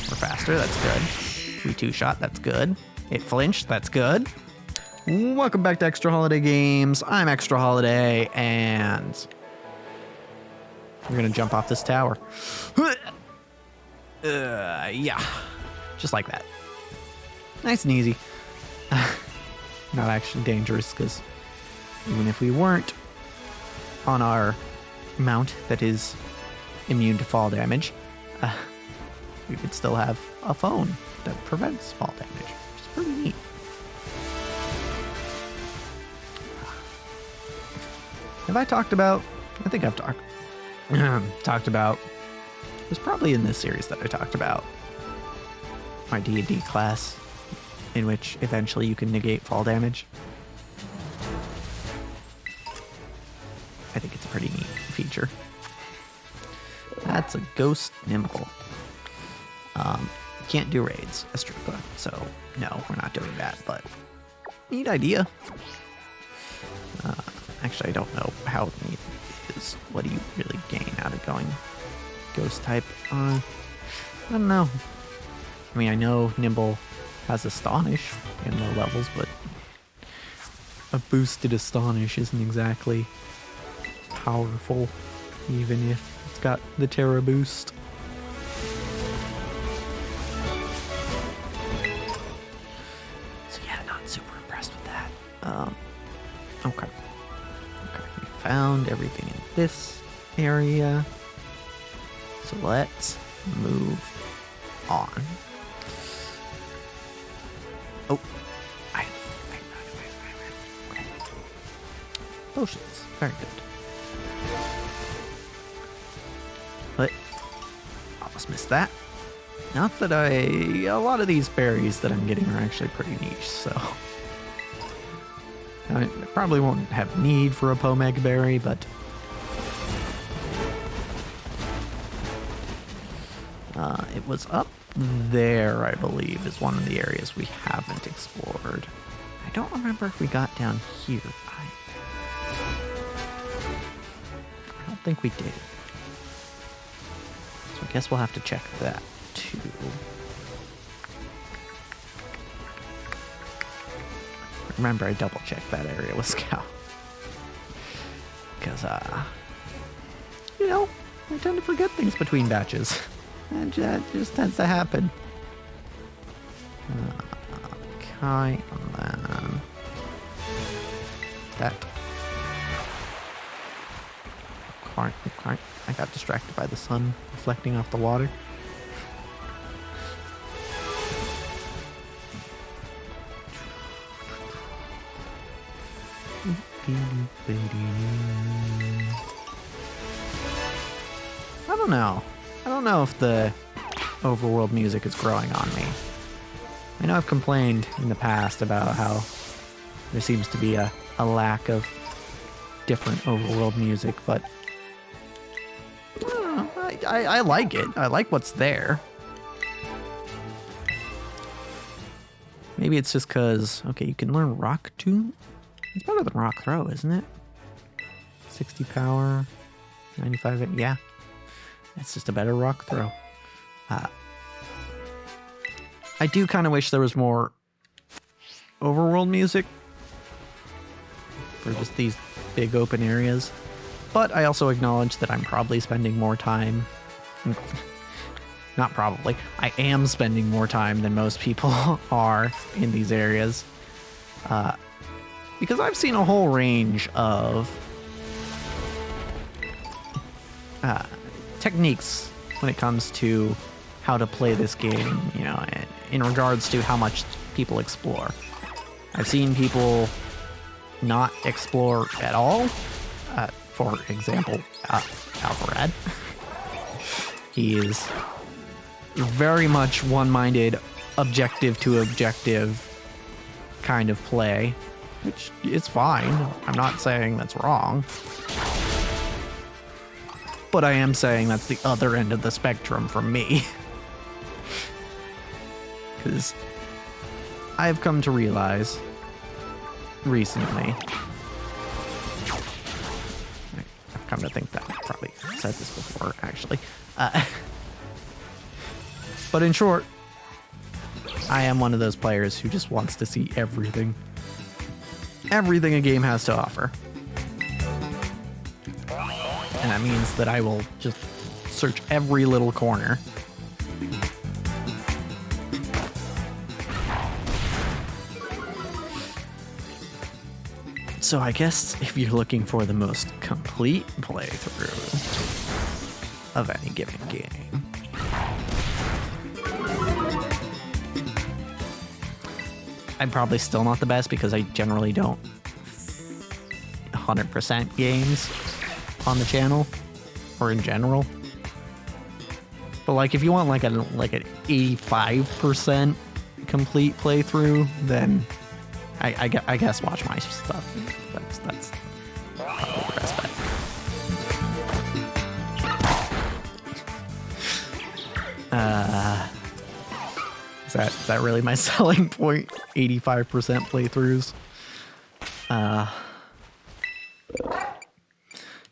We're faster, that's good. We two-shot, that's good. It flinched, that's good. Welcome back to Extra Holiday Games. I'm Extra Holiday, and we're gonna jump off this tower. Yeah, just like that. Nice and easy. Not actually dangerous, because even if we weren't on our mount that is immune to fall damage, we could still have a phone that prevents fall damage, which is pretty neat. Have I talked about, I think I've talked about, it was probably in this series that I talked about my D&D class, in which eventually you can negate fall damage. I think it's a pretty neat feature. That's a ghost nimble. Can't do raids as Troopa, so no, we're not doing that, but neat idea. Actually, I don't know how neat it is. What do you really gain out of going ghost type? I don't know. I mean, I know Nimble has Astonish in low levels, but a boosted Astonish isn't exactly powerful, even if it's got the Terra boost. So yeah, not super impressed with that. Okay. We found everything in this area. So let's move on. Oh, okay. Potions, very good. But almost missed that. Not that a lot of these berries that I'm getting are actually pretty niche, so I probably won't have need for a Pomeg berry, but it was up there, I believe, is one of the areas we haven't explored. I don't remember if we got down here. I don't think we did. So I guess we'll have to check that too. Remember, I double checked that area with Scout. Because, you know, I tend to forget things between batches. And that just tends to happen. Okay, and then that. Okay. I got distracted by the sun reflecting off the water. I don't know if the overworld music is growing on me. I know I've complained in the past about how there seems to be a lack of different overworld music, but I like it. I like what's there. Maybe it's just because, okay, you can learn Rock Tomb. It's better than Rock Throw, isn't it? 60 power, 95, yeah. It's just a better Rock Throw. I do kind of wish there was more overworld music for just these big open areas. But I also acknowledge that I'm probably spending more time. Not probably. I am spending more time than most people are in these areas. Because I've seen a whole range of techniques when it comes to how to play this game, you know, in regards to how much people explore. I've seen people not explore at all. For example, Alvarad. He is very much one-minded, objective to objective kind of play, which is fine. I'm not saying that's wrong. But I am saying that's the other end of the spectrum for me. Because I've come to realize recently, I've come to think that I probably said this before, actually, But in short, I am one of those players who just wants to see everything. Everything a game has to offer. And that means that I will just search every little corner. So I guess if you're looking for the most complete playthrough of any given game, I'm probably still not the best because I generally don't 100% games on the channel or in general. But like if you want like an 85% complete playthrough, then I guess watch my stuff. That's probably the best bet. Is that really my selling point? 85% playthroughs.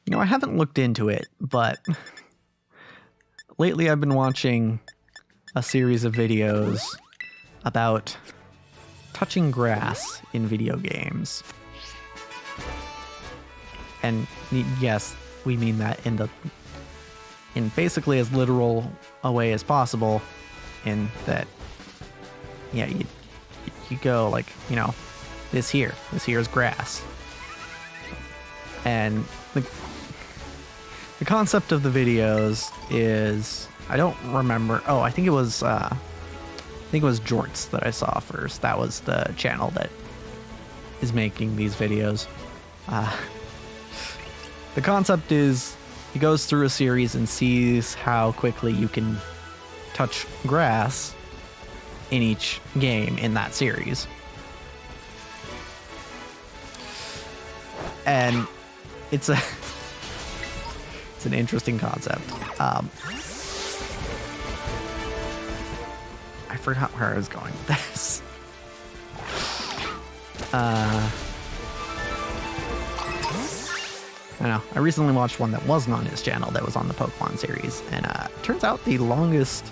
You know, I haven't looked into it, but lately I've been watching a series of videos about touching grass in video games. And yes, we mean that in basically as literal a way as possible, in that, yeah, you go like, you know, this here is grass. And the concept of the videos is, I don't remember. Oh, I think it was Jorts that I saw first. That was the channel that is making these videos. The concept is he goes through a series and sees how quickly you can touch grass in each game in that series. And it's an interesting concept. I forgot where I was going with this. I don't know. I recently watched one that wasn't on his channel that was on the Pokemon series, and turns out the longest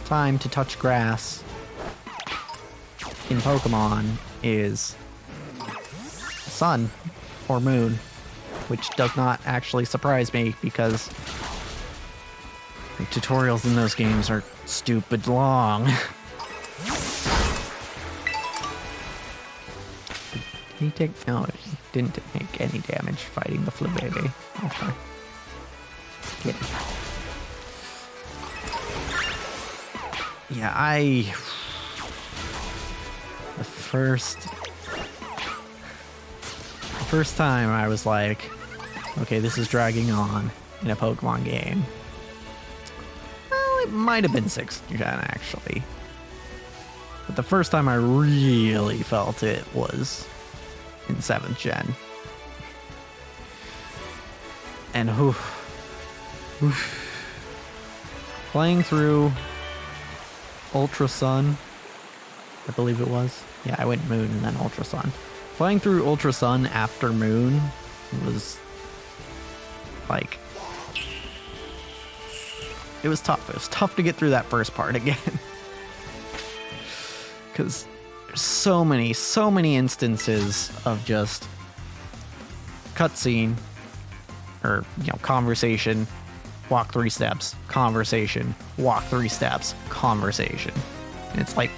time to touch grass in Pokemon is sun or moon, which does not actually surprise me because the tutorials in those games are stupid long. Did he take... No, he didn't make any damage fighting the Flabébé. Okay. Get it. Yeah, the first time I was like, okay, this is dragging on in a Pokemon game. Well, it might have been 6th gen actually. But the first time I really felt it was in 7th gen. And playing through Ultra Sun, I believe it was. Yeah, I went Moon and then Ultra Sun. Playing through Ultra Sun after Moon was like, it was tough. It was tough to get through that first part again. Because there's so many instances of just cutscene, or, you know, conversation, walk 3 steps, conversation, walk 3 steps, conversation. And it's like,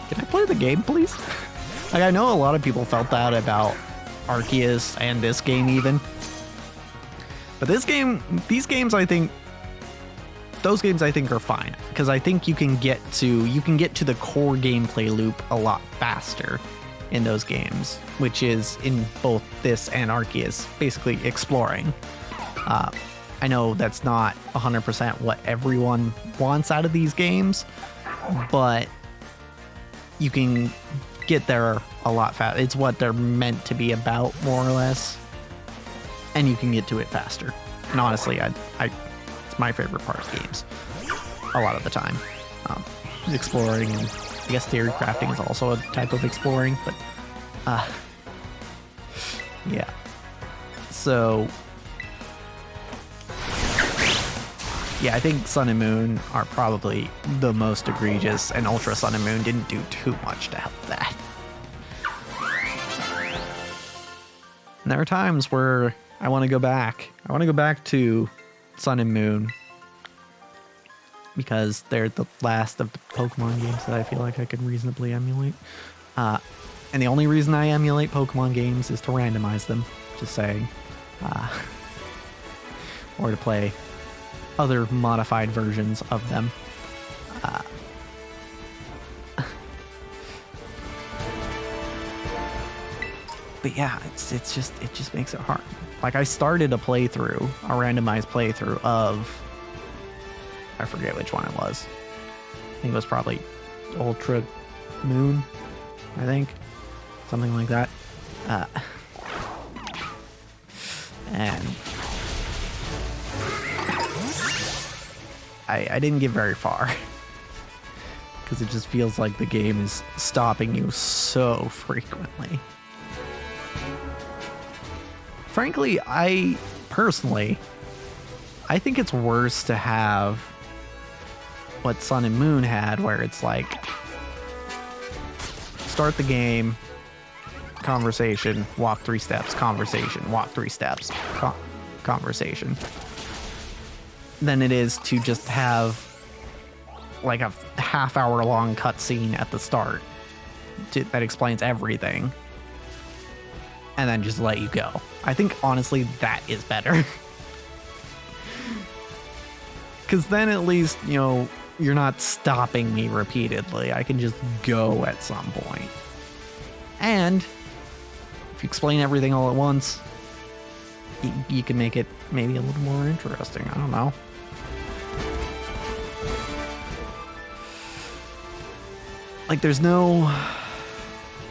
can I play the game, please? Like, I know a lot of people felt that about Arceus and this game even. But those games, I think, are fine, because I think you can get to the core gameplay loop a lot faster in those games, which is in both this and Arceus, basically exploring. I know that's not 100% what everyone wants out of these games, but you can get there a lot faster. It's what they're meant to be about, more or less, and you can get to it faster. And honestly, it's my favorite part of games a lot of the time. Exploring, and I guess theory crafting is also a type of exploring, but yeah. So Yeah, I think Sun and Moon are probably the most egregious, and Ultra Sun and Moon didn't do too much to help that. And there are times where I want to go back. I want to go back to Sun and Moon because they're the last of the Pokemon games that I feel like I could reasonably emulate. And the only reason I emulate Pokemon games is to randomize them, just saying. Or to play other modified versions of them. But yeah, it just makes it hard. Like, I started a randomized playthrough of, I forget which one it was. I think it was probably Ultra Moon, I think. Something like that. And I didn't get very far. Because it just feels like the game is stopping you so frequently. Frankly, I think it's worse to have what Sun and Moon had, where it's like, start the game, conversation, walk 3 steps, conversation, walk 3 steps, conversation, than it is to just have like a half-hour long cutscene at the start that explains everything, and then just let you go. I think, honestly, that is better. Because then at least, you know, you're not stopping me repeatedly. I can just go at some point. And if you explain everything all at once, you can make it maybe a little more interesting. I don't know. Like, there's no...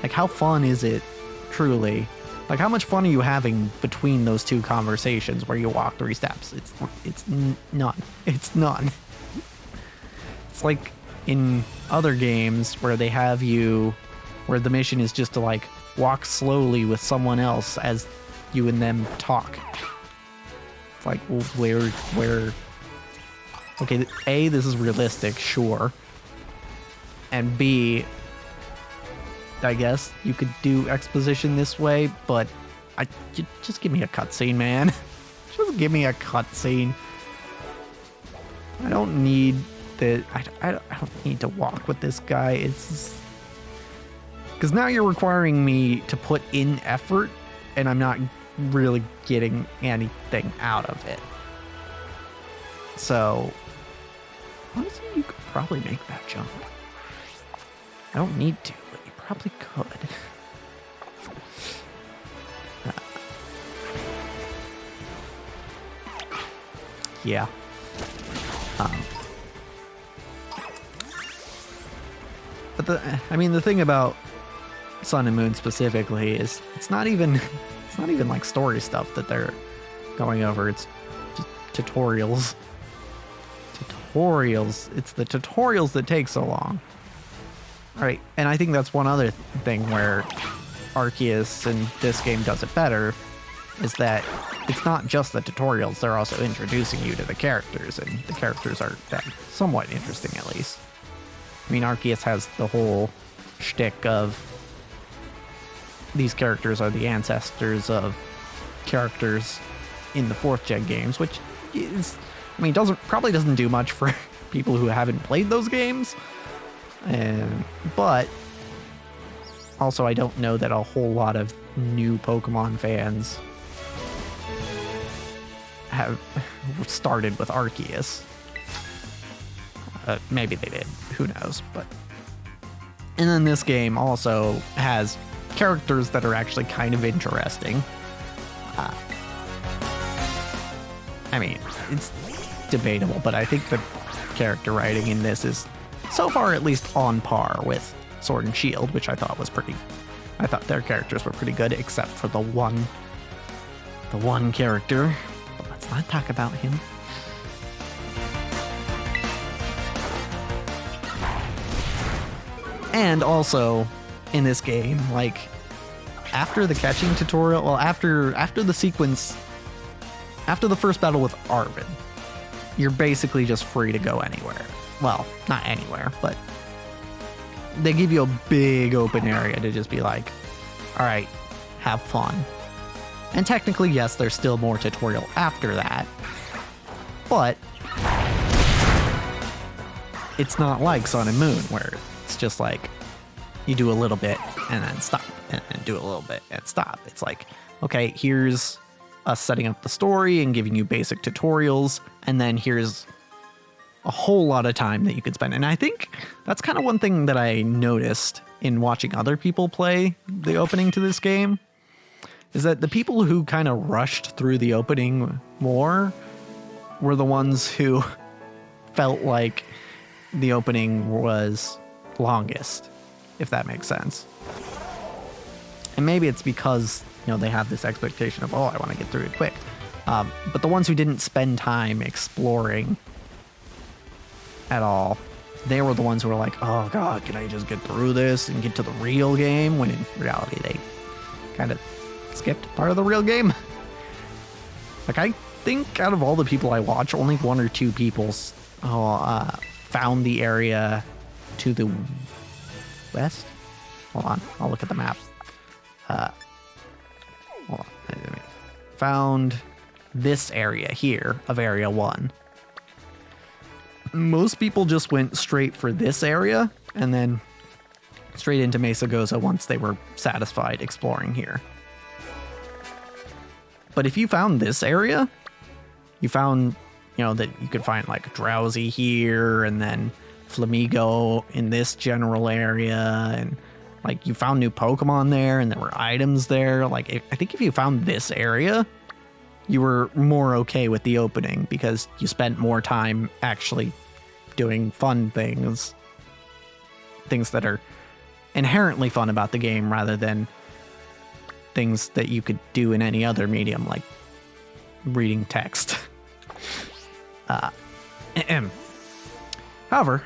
Like, how fun is it, truly? Like, how much fun are you having between those 2 conversations where you walk 3 steps? It's none. It's none. It's like in other games where they have you, where the mission is just to, like, walk slowly with someone else as you and them talk. It's like, well, where... Okay, A, this is realistic, sure. And B, I guess you could do exposition this way, but just give me a cutscene, man. Just give me a cutscene. I don't need I don't need to walk with this guy. It's because now you're requiring me to put in effort, and I'm not really getting anything out of it. So honestly, you could probably make that jump. I don't need to, but you probably could. Yeah. But the thing about Sun and Moon specifically is it's not even like story stuff that they're going over. It's just tutorials. It's the tutorials that take so long. All right, and I think that's one other thing where Arceus in this game does it better, is that it's not just the tutorials, they're also introducing you to the characters, and the characters are somewhat interesting, at least. I mean, Arceus has the whole shtick of these characters are the ancestors of characters in the 4th gen games, which is, I mean, probably doesn't do much for people who haven't played those games. But also, I don't know that a whole lot of new Pokemon fans have started with Arceus. Maybe they did. Who knows? But and then this game also has characters that are actually kind of interesting. I mean, it's debatable, but I think the character writing in this is, so far, at least on par with Sword and Shield, which I thought was pretty... I thought their characters were pretty good, except for the one character. But let's not talk about him. And also, in this game, like, after the catching tutorial, well, after the sequence, after the first battle with Arvin, you're basically just free to go anywhere. Well, not anywhere, but they give you a big open area to just be like, all right, have fun. And technically, yes, there's still more tutorial after that, but it's not like Sun and Moon where it's just like you do a little bit and then stop and do a little bit and stop. It's like, okay, here's us setting up the story and giving you basic tutorials, and then here's a whole lot of time that you could spend. And I think that's kind of one thing that I noticed in watching other people play the opening to this game, is that the people who kind of rushed through the opening more were the ones who felt like the opening was longest, if that makes sense. And maybe it's because, you know, they have this expectation of, oh, I want to get through it quick. But the ones who didn't spend time exploring at all, they were the ones who were like, oh god, can I just get through this and get to the real game? When in reality, they kind of skipped part of the real game. Like, I think out of all the people I watch, only one or two people found the area to the west. Hold on, I'll look at the map. Hold on. Found this area here of Area 1. Most people just went straight for this area and then straight into Mesa Goza once they were satisfied exploring here. But if you found this area, you found, you know, that you could find like Drowsy here and then Flamigo in this general area, and like you found new Pokemon there and there were items there. Like, I think if you found this area, you were more okay with the opening because you spent more time actually doing fun things that are inherently fun about the game rather than things that you could do in any other medium, like reading text. However,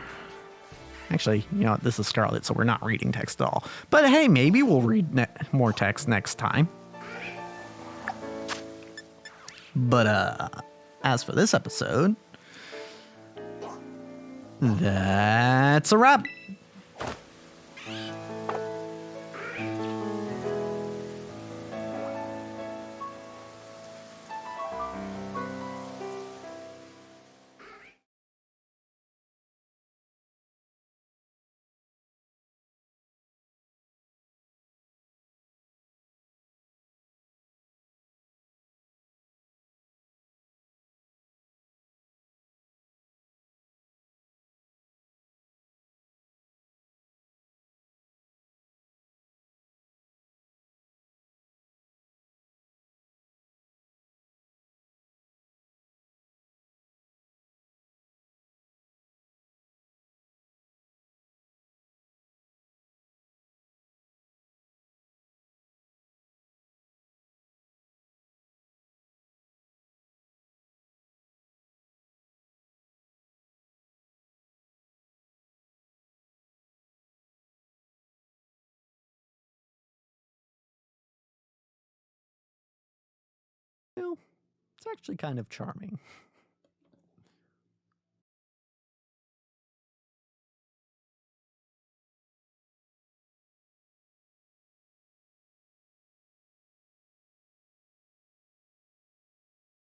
actually, you know, this is Scarlet, so we're not reading text at all. But hey, maybe we'll read more text next time. But as for this episode, that's a wrap. Well, it's actually kind of charming.